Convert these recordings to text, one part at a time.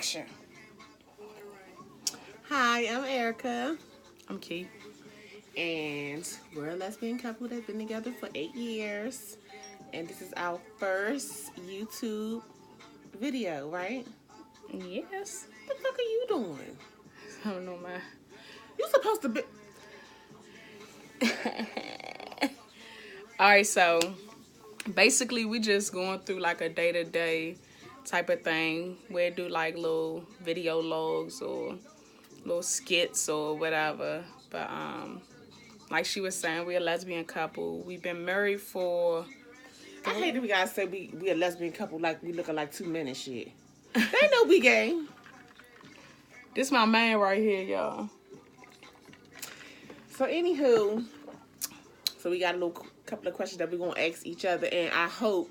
Action. Hi, I'm Erica, I'm Keith. and we're a lesbian couple that's been together for 8 years. And this is our first YouTube video, right? Yes. What the fuck are you doing? I don't know, man. You supposed to be. All right, so basically we just going through like a day-to-day type of thing. We do like little video logs or little skits or whatever. But like she was saying, we're a lesbian couple. We've been married for I hate that we gotta say we a lesbian couple like we looking like 2 men and shit. They know we gay. this my man right here, y'all. So anywho, so we got a little couple of questions that we're gonna ask each other, and I hope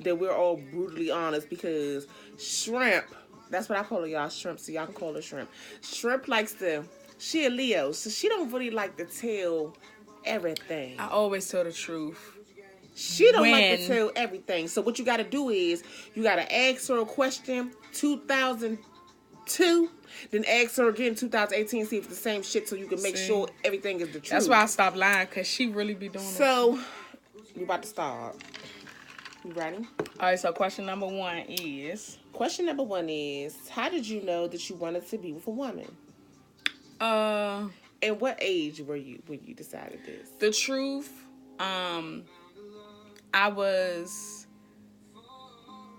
that we're all brutally honest because Shrimp, that's what I call her, y'all, Shrimp, so y'all can call her Shrimp. Shrimp likes to, she a Leo, so she don't really like to tell everything. I always tell the truth. She don't like to tell everything. So what you gotta do is you gotta ask her a question 2002, then ask her again 2018, see if it's the same shit so you can make sure everything is the truth. That's why I stopped lying, because she really be doing it. So we about to start. You ready? All right, so question number one is... Question number one is, how did you know that you wanted to be with a woman? And what age were you when you decided this? The truth, I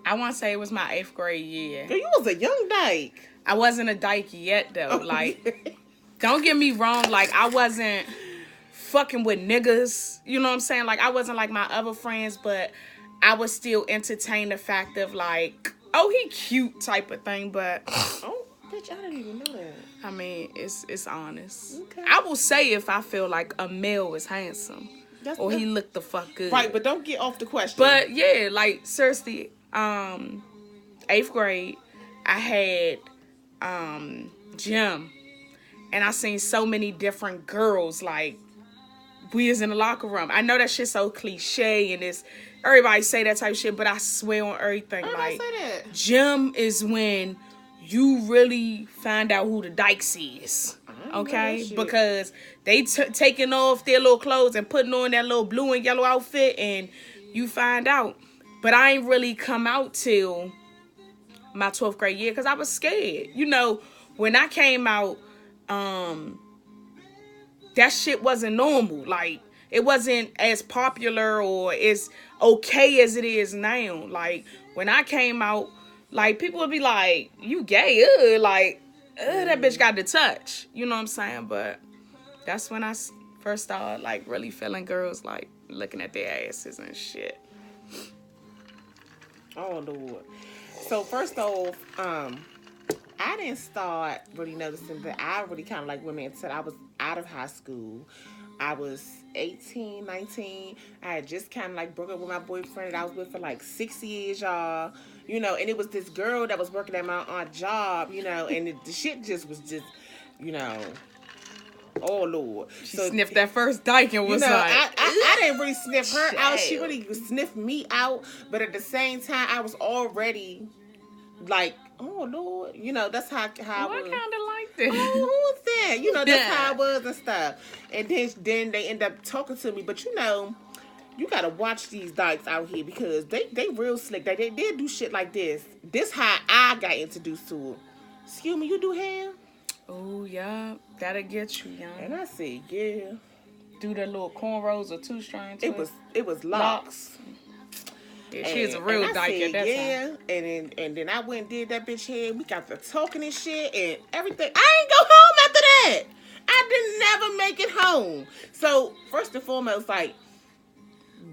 want to say it was my 8th grade year. Girl, you was a young dyke. I wasn't a dyke yet, though. Like, don't get me wrong. Like, I wasn't fucking with niggas. You know what I'm saying? Like, I wasn't like my other friends, but I was still entertain the fact of, like, oh, he cute type of thing, but... Oh, bitch, I didn't even know that. I mean, it's honest. Okay. I will say if I feel like a male is handsome. Or he looked the fuck good. Right, but don't get off the question. But yeah, like seriously, 8th grade, I had gym, and I seen so many different girls. Like we was in the locker room. I know that shit's so cliche, and it's everybody say that type of shit, but I swear on everything, Everybody like say that. gym is when you really find out who the dykes is. Okay, because they taking off their little clothes and putting on that little blue and yellow outfit, and you find out. But I ain't really come out till my 12th grade year because I was scared. You know, when I came out, that shit wasn't normal. Like, it wasn't as popular or as okay as it is now. Like, when I came out, like, people would be like, you gay? Like, that bitch got the touch. You know what I'm saying? But that's when I first started, like, really feeling girls, like, looking at their asses and shit. Oh, Lord. So, first off, I didn't start really noticing, but I really kind of like women until I was out of high school. I was 18, 19. I had just kind of like broke up with my boyfriend that I was with for like 6 years, y'all. You know, and it was this girl that was working at my aunt's job, you know, and the shit just was just, you know, oh, Lord. She sniffed that first dyke and was, you know, like... I didn't really sniff her out. She really sniffed me out. But at the same time, I was already like, oh, Lord. You know, that's how I was. I kind of like that. Oh, who was that? You know, that's how I was and stuff. And then they end up talking to me. But, you know, you got to watch these dykes out here because they real slick. They do shit like this. This how I got introduced to it. Excuse me, you do hair? Oh, yeah. That'll get you, young. And I said, yeah. Do the little cornrows or 2-string to it? It was locks. Yeah, she was a real dyke at that time. And then I went and did that bitch hair. We got the talking and shit and everything. I ain't go home after that. I didn't never make it home. So, first and foremost, like,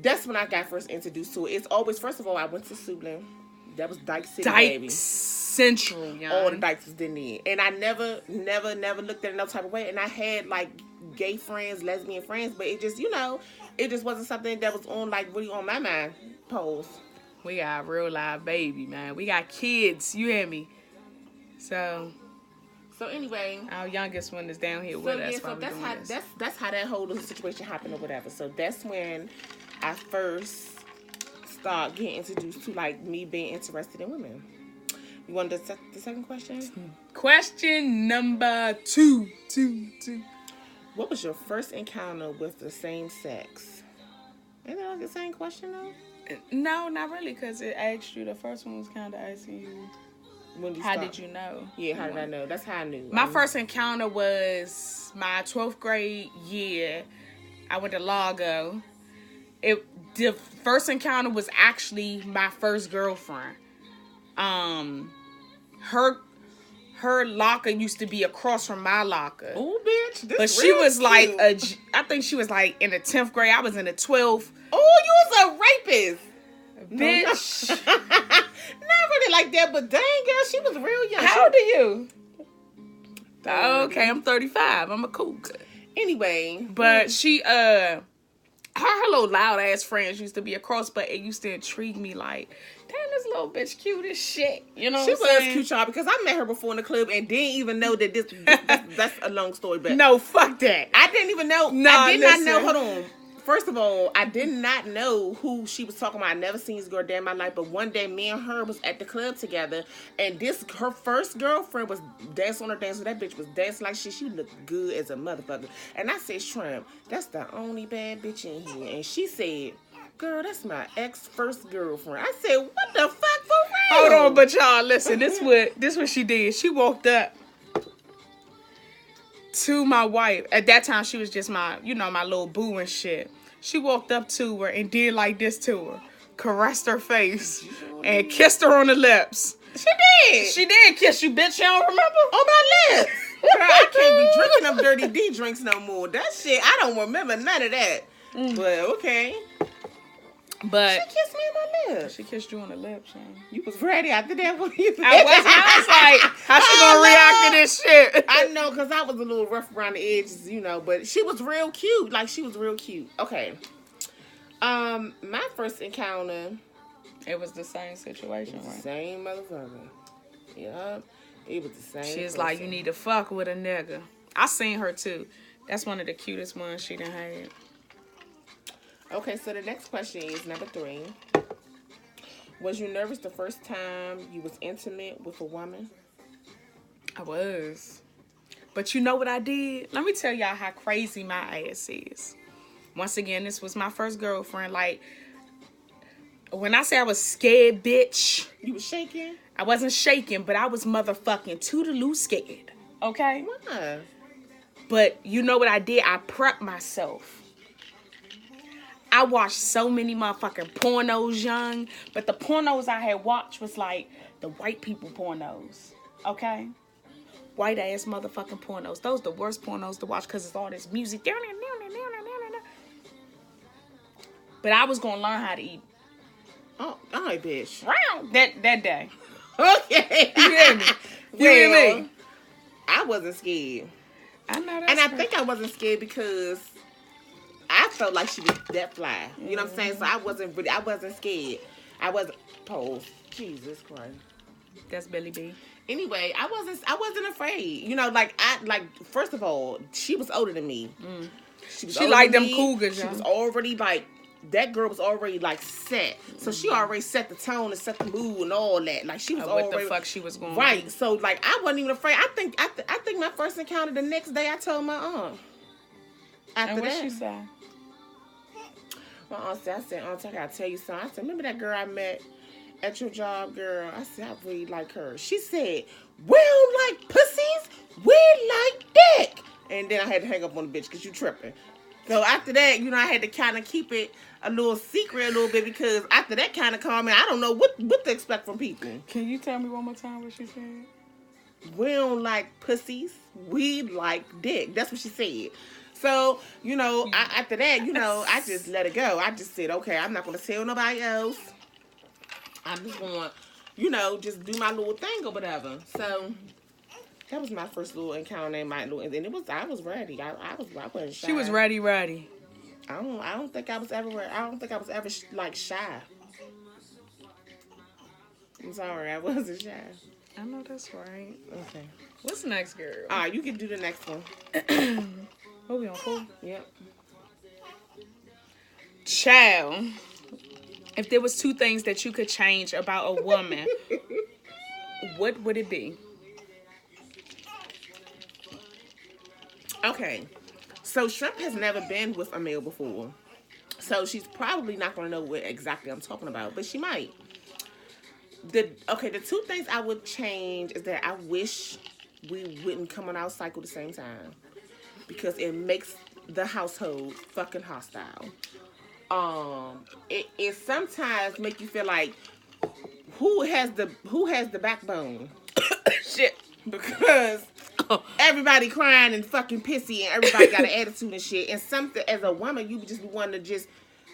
that's when I got first introduced to it. It's always, first of all, I went to Sublin. That was Dyke City, baby. Central, young. All the dykes was in there. And I never looked at it no type of way. And I had, like, gay friends, lesbian friends. But it just, you know, it just wasn't something that was on, like, really on my mind pose. We got a real live baby, man. We got kids. You hear me? So anyway, our youngest one is down here with us. Yeah, so that's how that whole little situation happened or whatever. So that's when I first started getting introduced to, like, me being interested in women. You want the second question? Question number two. What was your first encounter with the same sex? Ain't that like the same question though? No, not really, because it asked you. The first one was kind of asking you, how did you know? Yeah, how did I know? That's how I knew. My first encounter was my 12th grade year. I went to Largo. The first encounter was actually my first girlfriend. Her locker used to be across from my locker. Oh, bitch. This but she was like I think she was like in the 10th grade. I was in the 12th. Oh, you was a rapist. Bitch. Not really like that, but dang, girl, she was real young. How old are you? Okay, I'm 35. I'm a cougar. Anyway. But she, her little loud ass friends used to be across, but it used to intrigue me like, damn, this little bitch cute as shit. You know, she was cute, y'all, because I met her before in the club and didn't even know that that's a long story. But no, fuck that. I didn't even know. No, I did not know. Hold on. First of all, I did not know who she was talking about. I never seen this girl day in my life. But one day, me and her was at the club together, and her first girlfriend was dancing on her dance. That bitch was dancing like shit. She looked good as a motherfucker. And I said, Shrimp, that's the only bad bitch in here. And she said, girl, that's my ex-first girlfriend. I said, what the fuck, for real? Hold on, but y'all, listen. This what she did. She walked up to my wife. At that time, she was just my little boo and shit. She walked up to her and did like this to her. Caressed her face and kissed her on the lips. She did kiss you, bitch. You don't remember? On my lips. Girl, I can't be drinking them dirty D drinks no more. That shit, I don't remember none of that. But, okay. But she kissed me on my lips. She kissed you on the lips, man. You was ready after that. I was like, how she gonna react to this shit? I know, because I was a little rough around the edges, but she was real cute. Like, she was real cute. Okay. My first encounter. It was the same situation, right? Same motherfucker. Yup. It was the same. She's like, you need to fuck with a nigga. I seen her too. That's one of the cutest ones she done had. Okay, so the next question is number 3. Was you nervous the first time you was intimate with a woman? I was. But you know what I did? Let me tell y'all how crazy my ass is. Once again, this was my first girlfriend. Like, when I say I was scared, bitch. You was shaking? I wasn't shaking, but I was motherfucking toodaloo scared. Okay? Why? But you know what I did? I prepped myself. I watched so many motherfucking pornos young, but the pornos I had watched was like the white people pornos, okay? White ass motherfucking pornos. Those the worst pornos to watch because it's all this music. But I was gonna learn how to eat. Oh, all right, bitch. That day. Okay. You hear me? You hear me? I wasn't scared. I know that. And I think I wasn't scared because I felt like she was that fly. You know what I'm saying? So I wasn't scared. I wasn't posed. Jesus Christ. That's Billy B. Anyway, I wasn't afraid. First of all, she was older than me. She liked them cougars. She was already that girl was already set. So she already set the tone and set the mood and all that. Like she was already what the fuck she was going right. To. So I wasn't even afraid. I think my first encounter the next day I told my aunt. And what she said? My aunt said, Aunt, I gotta tell you something. I said, remember that girl I met at your job, girl? I said, I really like her. She said, we don't like pussies, we like dick. And then I had to hang up on the bitch because you tripping. So after that, I had to kind of keep it a little secret a little bit because after that kind of comment, I don't know what to expect from people. Can you tell me one more time what she said? We don't like pussies, we like dick. That's what she said. So, after that, I just let it go. I just said, okay, I'm not going to tell nobody else. I'm just going to, just do my little thing or whatever. So, that was my first little encounter and I was ready. I wasn't shy. She was ready. I don't think I was ever shy. I'm sorry, I wasn't shy. I know that's right. Okay. What's next, girl? You can do the next one. Oh, we on 4? Yep. Child, if there was 2 things that you could change about a woman, what would it be? Okay. So Shrimp has never been with a male before. So she's probably not going to know what exactly I'm talking about, but she might. The two things I would change is that I wish we wouldn't come on our cycle at the same time, because it makes the household fucking hostile. It sometimes make you feel like who has the backbone? Shit. Because everybody crying and fucking pissy and everybody got an attitude and shit. And something, as a woman, you just be wanting to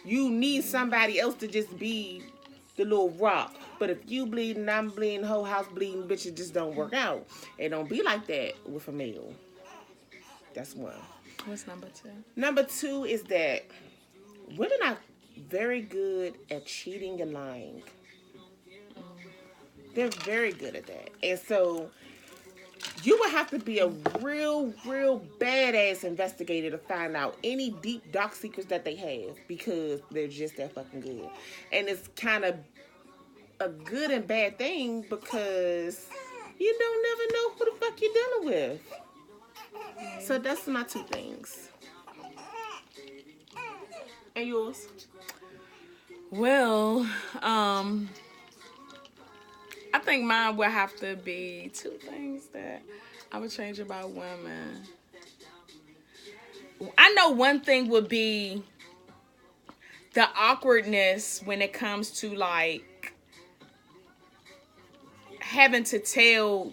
you need somebody else to just be the little rock. But if you bleeding, I'm bleeding, whole house bleeding, bitch, it just don't work out. It don't be like that with a male. That's one. What's number 2? Number 2 is that women are very good at cheating and lying. They're very good at that. And so you would have to be a real badass investigator to find out any deep, dark secrets that they have, because they're just that fucking good. And it's kind of a good and bad thing, because you don't never know who the fuck you're dealing with. So that's my 2 things. And yours? Well, I think mine would have to be 2 things that I would change about women. I know one thing would be the awkwardness when it comes to like having to tell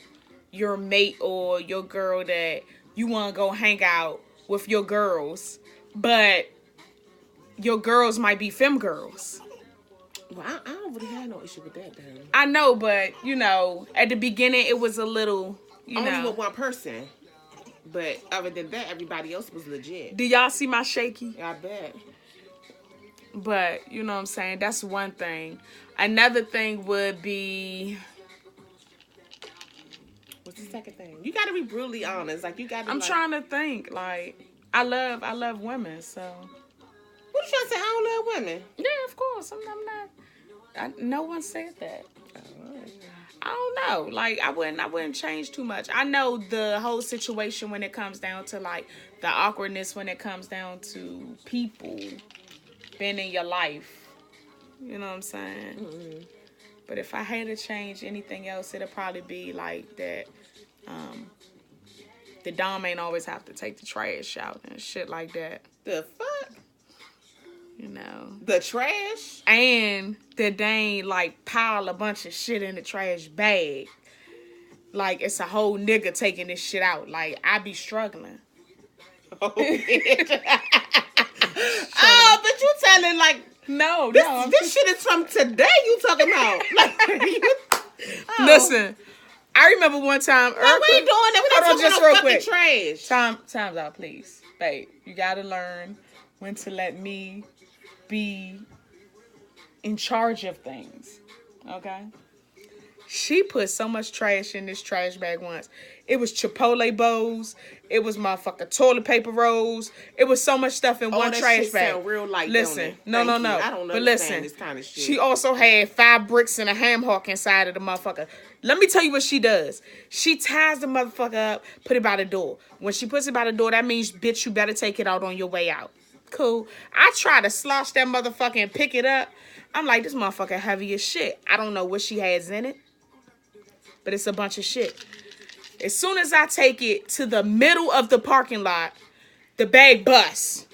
your mate or your girl that you want to go hang out with your girls, but your girls might be femme girls. Well, I don't really have no issue with that, then. I know, but, at the beginning, it was a little, Only with one person. But other than that, everybody else was legit. Do y'all see my shaky? I bet. But, you know what I'm saying? That's one thing. Another thing would be... What's the second thing? You got to be brutally honest. Like, you got to I'm trying to think. Like, I love women, so... What you trying to say? I don't love women? Yeah, of course. I'm not... no one said that. I don't know. Like, I wouldn't change too much. I know the whole situation when it comes down to, like, the awkwardness when it comes down to people being in your life. You know what I'm saying? Mm-hmm. But if I had to change anything else, it'd probably be, like, that the dom ain't always have to take the trash out and shit like that. The fuck? The trash? And that they ain't, like, pile a bunch of shit in the trash bag. Like, it's a whole nigga taking this shit out. Like, I be struggling. Oh, bitch. Oh, but you telling, like... No, this shit is from today you talking about. Like, Listen, I remember one time... No, we ain't doing that. We not talking about fucking trash. Time's out, please. Babe, you gotta learn when to let me... be in charge of things, okay? She put so much trash in this trash bag once. It was Chipotle bowls. It was motherfucking toilet paper rolls. It was so much stuff in one trash bag. Sound real light, listen, don't it? No. I don't know. But listen, this kind of shit. She also had 5 bricks and a ham hock inside of the motherfucker. Let me tell you what she does. She ties the motherfucker up, put it by the door. When she puts it by the door, that means, bitch, you better take it out on your way out. Cool. I try to slosh that motherfucker and pick it up. I'm like, this motherfucker heavy as shit. I don't know what she has in it, but it's a bunch of shit. As soon as I take it to the middle of the parking lot, the bag busts.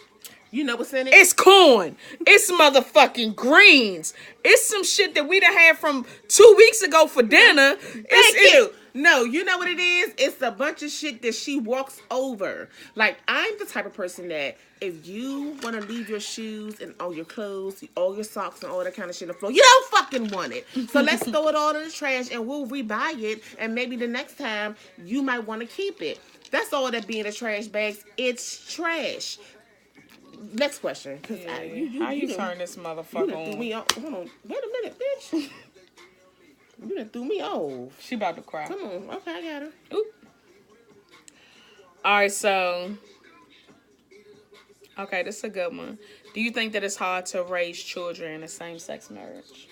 You know what's in it? It's corn. It's motherfucking greens. It's some shit that we done had from 2 weeks ago for dinner. Thank you. No, you know what it is? It's a bunch of shit that she walks over. Like, I'm the type of person that if you want to leave your shoes and all your clothes, all your socks and all that kind of shit on the floor, you don't fucking want it. So let's throw it all in the trash and we'll rebuy it. And maybe the next time you might want to keep it. That's all that be in the trash bags. It's trash. Next question. Yeah. How you turn this motherfucker on? Threw me off. Hold on. Wait a minute, bitch. You done threw me off. She about to cry. Come on. Okay, I got her. Oop. All right, so. Okay, this is a good one. Do you think that it's hard to raise children in a same-sex marriage?